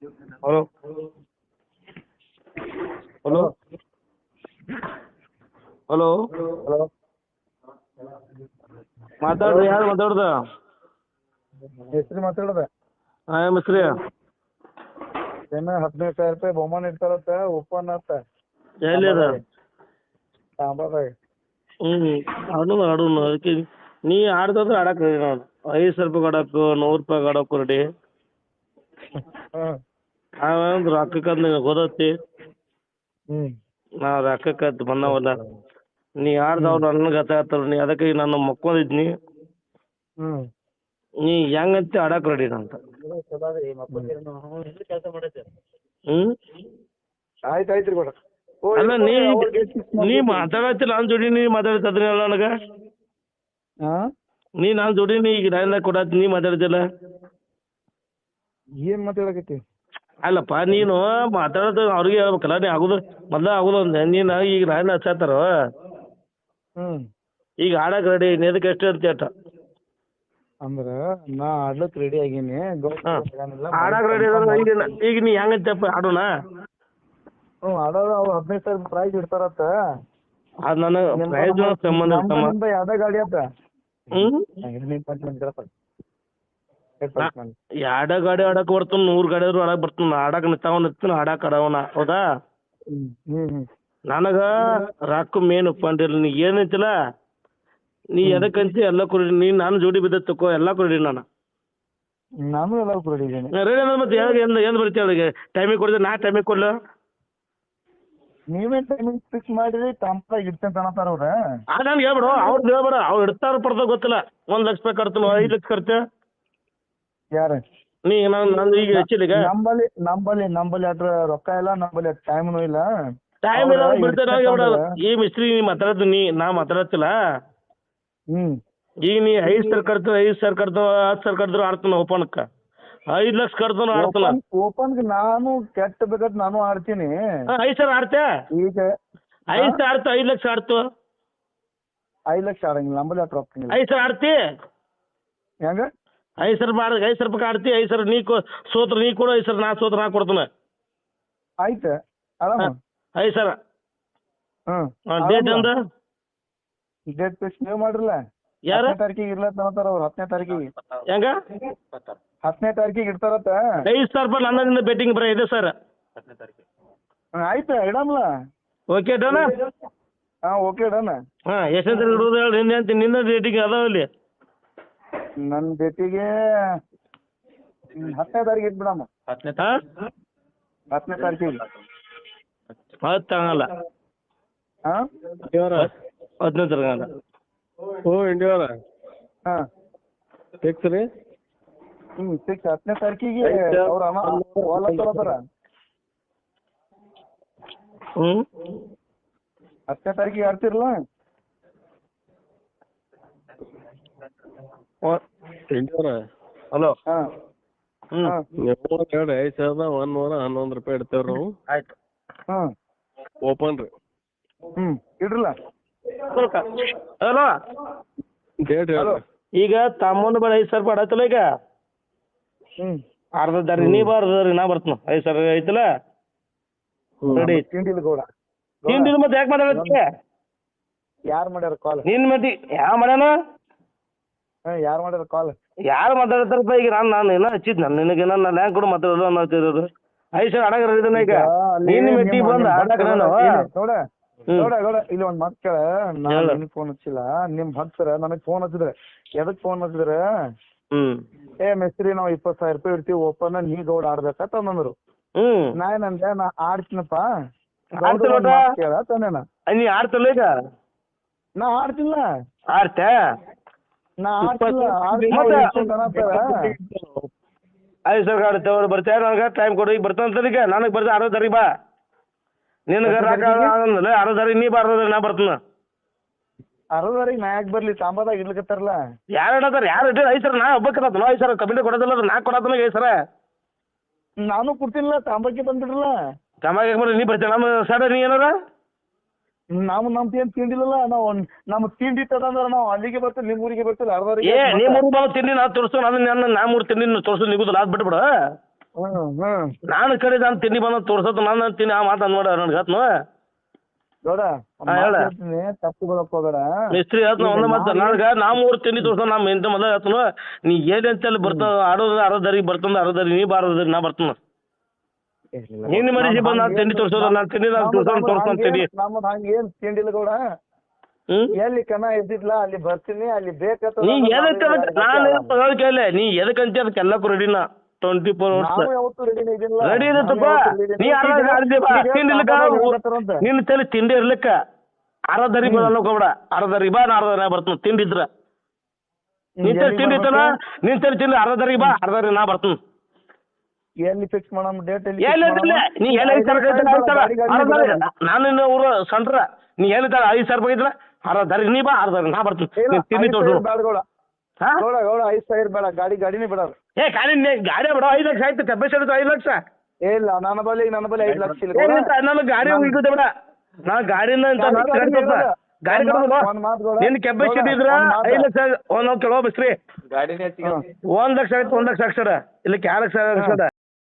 Hello hello hello hello ಮಾತಾಡ್ರಿ, ಯಾರು ಮಾತಾಡ್ದ? ಹೆಸ್ರು ಮಾತಾಡೋದ ಹಾಂ ಹೆಸ್ರಿ ಏನ 15,000 ರೂಪಾಯಿ ಬಹುಮಾನ ಇರ್ತಾರತ್ತ ಓಪನ್ ಆತ ಎಲ್ಲಿ ಅದ? ತಾಂಬಾದಾಗ. ಆಡೋಣ ಅದಕ್ಕೆ ನೀ ಆಡ್ದಂದ್ರೆ ಆಡಕ್ಕೆ ನಾನು 5,000 ರೂಪಾಯಿ ಆಡೋಕು 100 ರೂಪಾಯಿ ಆಡೋಕು ರೆಡಿ. ನಾವಂದ್ರೆ ರೊಕ್ಕಕ್ಕಂತ ನಿನಗೆ ಗೊತ್ತೈತಿ. ನಾ ರೊಕ್ಕಕ್ಕಂತ ಬಂದವಲ್ಲ, ನೀ ಆಡ್ದವ್ರು ನನಗೆ ಗೊತ್ತಾಗ್ತಾರ. ನೀ ಅದಕ್ಕೆ ನಾನು ಮಕ್ಕೊಂಡಿದ್ನಿ, ನೀ ಹೆಂಗಂತ ಆಡಕ್ಕೆ ರೆಡಿ ಅಂತ. ಆಯ್ತು ರೀ ಬೇಡ ಅಲ್ಲ ನೀ ಮಾತಾಡತ್ತಿಲ್ಲ ನನ್ನ ಜೋಡಿ, ನೀ ಮಾತಾಡ್ತಿದ್ರಲ್ಲ ನನಗೆ. ನೀ ನನ್ನ ಜೋಡಿ ನೀ ಈಗ ನಾನು ಕೊಡತ್ತಿ, ನೀ ಮಾತಾಡ್ತಿಲ್ಲ. ಏನ್ ಮಾತಾಡಕತ್ತಿ? ಅಲ್ಲಪ್ಪ ನೀನು ಮಾತಾಡೋದು ಅವ್ರಿಗೆ ಹೇಳ್ಬೇಕಲ್ಲ. ನೀ ಆಗುದು ಮೊದಲ ಆಗುದು ಅಂದೆ, ನೀನು ಈಗ ನಾನು ಹಚ್ಚಾತಾರ ಈಗ ಆಡಕ್ಕೆ ರೆಡಿ ಎದಕ್ಕೆ ಎಷ್ಟು ಅಂತ ಹೇಳ್ತ. ಅಂದ್ರ ನಾ ಆಡ್ಲಕ್ ರೆಡಿ ಆಗೀನಿ. ಆಡಕ್ಕೆ ರೆಡಿ ಈಗ ನೀ ಹೆಂಗಂತಪ್ಪ ಆಡೋಣ? ಆಡೋದು ಅವ್ರು 15,000 ಪ್ರೈಸ್ ಇಡ್ತಾರತ್ತ. ಅದು ನನಗೆ ಪ್ರೈಸ್ ಸಂಬಂಧ ನಮ್ದು ಯಾವ್ದ ಗಾಡಿ ಆತ? ಎರಡ ಗಾಡಿ ಆಡಕ್ ಬರ್ತಾನ, 100 ಗಾಡಿ ಆಡಕ್ ಬರ್ತಾನ. ಆಡಕ್ ನಿಂತಾವನ್ ಇರ್ತಾನ, ಆಡಕ್ ಆಡವನ. ಹೌದಾ? ನನಗ ರೊಕ್ಕ ಮೇನ್ ಒಪ್ಪಂದಿಲ್ಲ. ನೀ ಏನೈತಿಲ್ಲ, ನೀ ಎದಕ್ಕಂತಿ ಎಲ್ಲ ಕೊಡಿ. ನೀನ್ ನಾನು ಜೋಡಿ ಬಿದ್ದ ತಕೋ, ಎಲ್ಲ ಕೊಡಿ. ನಾನು ಎಲ್ಲ ಕೊಡಿದ್ದೀನಿ ರೆಡಿ ಅಂದ್ರೆ ಮತ್ತೆ ಏನು ಬರ್ತೀವಿ ಅವಳಿಗೆ ಟೈಮಿಗೆ ಕೊಡಿದ್ರೆ ನಾ ಟೈಮಿಗೆ ಕೊಡ್ಲ? ನೀವೇ ಟೈಮಿಂಗ್ ಫಿಕ್ಸ್ ಮಾಡಿರಿ. ತಂಪಾಗ ಇಡ್ತೇನೆ ಅನ್ನತಾರ ಅವ್ರ. ನಂಗೆ ಹೇಳ್ಬಿಡು, ಅವ್ರದ್ದು ಹೇಳ್ಬೇಡ. ಅವ್ರು ಇಡ್ತಾರ ಪಡ್ದ ಗೊತ್ತಿಲ್ಲ. 1 ಲಕ್ಷ ರೂಪಾಯಿ ಕಟ್ತೀನಿ, 5 ಲಕ್ಷ ಖರ್ಚು. ಯಾರ ನೀ ನಂದು ಈಗ ಹೆಚ್ಚಿಲ್ಲ. ನಂಬಲ್ಲಿ ಅದ್ರ ರೊಕ್ಕ ಇಲ್ಲ, ನಂಬಲ್ಲಿ ಟೈಮ್ನು ಇಲ್ಲ. ಟೈಮ್ ಇಲ್ಲ ಬಿಡ್ತೇನೆ. ಈ ಮಿಸ್ತ್ರಿ ನೀ ಮಾತಾಡೋದು, ನಾ ಮಾತಾಡತ್ತಿಲ್ಲ. ಈಗ ನೀ 5,000 ಕಟ್ತು, 5,000 ಕಟ್ತು, 10,000 ಕಟ್ಟಿದ್ರು ಆಡ್ತಾನ. ಓಪನ್ಕ 5 ಲಕ್ಷ ಕಟ್ತಾನ ಆಡ್ತಾನ. ಓಪನ್ಗೆ ನಾನು ಕೆಟ್ಟ ಬೇಕಾದ್ ನಾನು ಆಡ್ತೀನಿ. 5,000 ಆಡ್ತೆ? ಈಗ 5,000 ಆಡ್ತು, 5 ಲಕ್ಷ ಆಡ್ತು. 5 ಲಕ್ಷ ಆಡಂಗಿಲ್ಲ, ನಂಬಲ್ಲಿ ಅಟ್ ರೊಕ್ಕ 5,000 ಆಡ್ತಿ? ಹೆಂಗ 5,000 ರೂಪಾಯಿ 5,000 ರೂಪಾಯಿ ಆಡ್ತಿ. 5,000 ನೀ ಸೋತ್ರ ನೀ ಕೊಡು, 5,000 ನಾ ಸೋತ್ರ ನಾ ಕೊಡ್ತಾನೆ. ಆಯ್ತು ಆರಾಮ. 5,000. ಡೇಟ್ ಅಂದ? ಡೇಟ್ ಫಿಕ್ಸ್ ನೀವು ಮಾಡ್ರಲ್ಲ. ಯಾರು? 10ನೇ ತಾರೀಕಿಗೆ ಇರ್ಲತ್ತ ಅಂತಾರ ಅವ್ರು. 10ನೇ ತಾರೀಕಿಗೆ ಹೆಂಗ? 10ನೇ ತಾರೀಕಿಗೆ ಇಡ್ತಾರತ್ತ. 5,000 ರೂಪಾಯಿ ನನ್ನಿಂದ ಬೆಟ್ಟಿಂಗ್ ಬರ ಇದೆ ಸರ್. ಆಯ್ತು ಇಡಮ್ಲ. Okay done. Okay done. ಎಷ್ಟನೇ ತಾರೀಕು ಇಡೋದು ಹೇಳಿ? ನಿನ್ನ ಡೇಟಿಗೆ ಅದಾವ ಇಲ್ಲಿ? ನನ್ನ ಡೇಟಿಗೆ 10ನೇ ತಾರೀಕು ಇಟ್ಬಿಡಮ್ಮ. 10ನೇ 10ನೇ ತಾರೀಕಿಗೆ 10 ಆಗಲ್ಲ. 10ನೇ ತಾರೀಕು ಆಗಲ್ಲ. ಇಂಡಿಯಾರ ಫಿಕ್ಸ್ ರೀ. ಫಿಕ್ಸ್ 10ನೇ ತಾರೀಕಿಗೆ ಅವ್ರ ಹೊಲತ್ತಾರ. 10ನೇ ತಾರೀಕಿಗೆ ಆಡ್ತಿರಲ್ಲ. ಹಲೋ. ಹೇಳ್ರಿ. 5,111 ರೂಪಾಯಿ ಇಡ್ತೇವ್ರಿ ನಾವು. ಆಯ್ತು. ಓಪನ್ ರೀ. ಇಡ್ರಲ್ಲ. ಹಲೋ. ಡೇಟ್ ಹೇಳ್ರಿ. ಈಗ ತಮ್ಮನ ಬೇಡ 5,000 ರೂಪಾಯಿ ಆಡತ್ತಲ್ಲ. ಈಗ ಅರ್ಧ ದಾರಿ ನೀ ಬಾರ್ದ್ರಿ, ನಾ ಬರ್ತೀನಿ. 5,000 ಐತಲ್ಲ ರೆಡಿ. ತಿಂಡಿಲ್ ಗೌಡ ತಿಂಡಿಲ್ ಮತ್ತೆ ಯಾಕೆ ಮಾತಾಡತ್ತೆ? ಯಾರು ಮಾಡ್ಯಾರ ಕಾಲ್? ನಿನ್ ಮತಿ ಯಾವ ಮಾಡ್ಯಾನ? ಯಾರು ಮಾಡ್ಯಾರ ಕಾಲ್? ಯಾರು ಮಾತಾಡ್ತಾರಪ್ಪ? ಈಗ ನಾನು ಏನೋ ಹಚ್ಚಿದ್ ನಿನಗೆ ನಾನು ಲ್ಯಾಂಕ್ ಕೂಡ ಮಾತಾಡೋದು ಅನ್ನೋದು. 5,000 ಆಡಕ್ ರೆಡಿ ಇದನ್ನ. ಈಗ ನಿನ್ನ ಮೆಟ್ಟಿ ಬಂದು ಆಡಕ್ ನಾನು ಗೌಡ ಇಲ್ಲಿ ಒಂದ್ ಮಾತು ಕೇಳ. ನಾನು ನಿನಗ್ ಫೋನ್ ಹಚ್ಚಿಲ್ಲ, ನಿಮ್ ಭಕ್ತರ ನನಗ್ ಫೋನ್ ಹಚ್ಚಿದ್ರೆ. ಎದಕ್ ಫೋನ್ ಹಚ್ಚಿದ್ರೆ, ಮೆಸ್ತ್ರಿ ನಾವ್ 20,000 ರೂಪಾಯಿ ಇಡ್ತೀವಿ ಓಪನ್, ನೀ ಗೌಡ ಆಡ್ಬೇಕಂತ ಅಂದ್ರು. ನಾ ಏನಂದೆ, ನಾ ಆಡ್ತೀನಪ್ಪ ಕೇಳ ತಾನೇನ. ನೀ ಆಡ್ತಲ್ಲ ಈಗ? ನಾ ಆಡ್ತಿಲ್ಲ. ಆಡ್ತೆ? ನಾ ಆಡ್ತಿಲ್ಲ. 5,000 ಆಡುತ್ತೆ. ಅವ್ರು ಬರ್ತಾರೆ, ನನಗೆ ಟೈಮ್ ಕೊಡು. ಈಗ ಬರ್ತಾನಂತ ಈಗ ನನಗೆ ಬರ್ತಾ 60 ತಾರೀಕು ಬಾ. ನಿನಗೆ ರಾಕ ಆಗಂದಲ್ಲ 60 ತಾರೀಕು ನೀ ಬಾರ್ದ, ನಾ ಬರ್ತಾನ. 60 ತಾರೀಕು ನಾ ಯಾಕೆ ಬರ್ಲಿ? ತಾಂಬಾದಾಗ ಇಡ್ಲಿಕತ್ತಾರಲ್ಲ. ಯಾರು ಇಡತಾರ? ಯಾರು ಇಟ್ಟಿಲ್ಲ? 5,000 ನಾ ಒಬ್ಬಕ್ಕೆ 5,000 ಕಮಿಟಿ ಕೊಡೋದಿಲ್ಲ. ನಾ ಕೊಡೋದಿಲ್ಲ 5,000. ನಾನು ಕೊಡ್ತಿಲ್ಲ. ತಾಂಬಾಕಿ ಬಂದ್ಬಿಡ್ರಲ್ಲ. ತಾಂಬಾಗಿ ಬರ್ರಿ, ನೀ ಬರ್ತೀಯ ನಮ್ಮ ಸೈಡ್. ನೀ ಏನಾರ ನಾವು ನಮ್ದು ಏನ್ ತಿಂಡಿಲ್ಲ. ನಾವು ನಮ್ ತಿಂಡಿ ಇತ್ತದಂದ್ರ ನಾವು ಅಲ್ಲಿಗೆ ಬರ್ತೀವಿ, ನಿಮ್ ಊರಿಗೆ ಬರ್ತೀವಿ. ಏ ನಿಮ್ಮ ಊರಿಗೆ ತಿಂಡಿ ನಾವು ತೋರಿಸು. ನಾ 3 ತಿಂಡಿ ತೋರಿಸು ನಿಗುದಿಲ್ಲ. ಅದು ಬಿಟ್ಬಿಡು. ನಾನು ಕಡೆ ನಾನು ತಿಂಡಿ ಬಂದ ತೋರ್ಸತ್ ನಾನು ತಿಂಡಿ ಆ ಮಾತು ನೋಡ ನನ್ಗೆ ಹತ್ನು ಗೌಡ ಹೇಳ ತಪ್ಪು ಬರಕ್ ಹೋಗಬೇಡ. ಮಿಸ್ತ್ರಿ ಹೇಳ್ತಾನ ಒಂದ ಮಾತು ನನಗ ನಾ 3 ತಿಂಡಿ ತೋರ್ಸ ನಮ್ಮ ಇಂತ ಮೊದಲ ಹೇಳ್ತಾನು ನೀ ಏನಂತಲ್ಲಿ ಬರ್ತಾವ ಆಡೋದು ಅರ್ಧರಿಗೆ ಬರ್ತಂದ ಅರ್ಧರಿಗೆ ನೀ ಬಾರದ್ರಿ ನಾ ಬರ್ತಾನ ನಿನ್ನ ಮನಸ್ಸಿ ಬಂದು ನಾನು ತಿಂಡಿ ತೋರ್ಸೋದ ನಾನು ತಿಂಡಿ ನಾನು ತೋರ್ಸ್ತಾನ ತಿಂಡಿ ನಮ್ಮದ್ ಹಂಗ ಏನ್ ತಿಂಡಿಲ್ಲ ಗೌಡ. ಎಲ್ಲಿ ಕನ ಎದ್ದಿದ್ಲ ಅಲ್ಲಿ ಬರ್ತೀನಿ ಅಲ್ಲಿ ಬೇಕಂತ ನೀ ಎದಕ್ಕೆ ನಾನು ಕೇಳಿ ನೀ ಎದಕ್ಕಂತ ಅದಕ್ಕೆಲ್ಲಕ್ಕೂ ರೆಡಿನ 24 ಅವರ್ಸ್ ರೆಡಿ ಇರುತ್ತಪ್ಪ. ನೀ ನಿನ್ನ ತಲೆ ತಿಂಡಿ ಇರ್ಲಿಕ್ಕ ಅರ್ಧರಿ ಬರಲ್ಲ ಹೋಗ್ಬೇಡ ಅರ್ಧರಿ ಬಾ ನಾ ಅರ್ಧ ಬರ್ತೀನಿ ತಿಂಡಿ ಇದ್ರ ನಿನ್ ತಲೆ ತಿಂಡಿ ಇತ್ತಲ್ಲ ನಿನ್ ತಲೆ ತಿಂಡಿ ಅರ್ಧರಿ ಬಾ ಅರ್ಧರಿ ನಾ ಬರ್ತೀನಿ. ಎಲ್ಲಿ ಫಿಕ್ಸ್ ಮಾಡಮ್ ಡೇಟ್ ನೀ ಎಲ್ಲಿ 5,000 ನಾನು ಊರು ಸಂಟ್ರ ನೀ ಹೇಳಿದಾರ 5,000 ರೂಪಾಯಿ ಇದ್ರ ಅರ್ಧರಿ ನೀ ಬಾ ಅರ್ಧರಿ ನಾ ಬರ್ತೀನಿ ತಿಂಡಿ ತೋರ್ಸು. ಗೌಡ 5,000 ಬೇಡ ಗಾಡಿನೇ ಬಿಡ. ಏ ಗಾಡಿ ಬಿಡ 5 ಲಕ್ಷ ಆಯ್ತು ಕೆಬ್ಬೆ 5 ಲಕ್ಷ ಇಲ್ಲ ನನ್ನ ಬಳಿ 5 ಲಕ್ಷ ಇಲ್ಲ. ನನಗೆ ಗಾಡಿ ಹೋಗಿದ್ದೆ ಬಿಡ ನಾ ಗಾಡಿನ ಗಾಡಿ ನಿನ್ ಕೆಬ್ಬೆ ಇದ್ರ 5 ಲಕ್ಷ ಒಂದ್ ಕೆಲವ ಬಸ್ರಿ 1 ಲಕ್ಷ ಆಯ್ತು 1 ಲಕ್ಷ ಅಕ್ಷರ ಇಲ್ಲಿ 2 ಲಕ್ಷ ಅಕ್ಷರ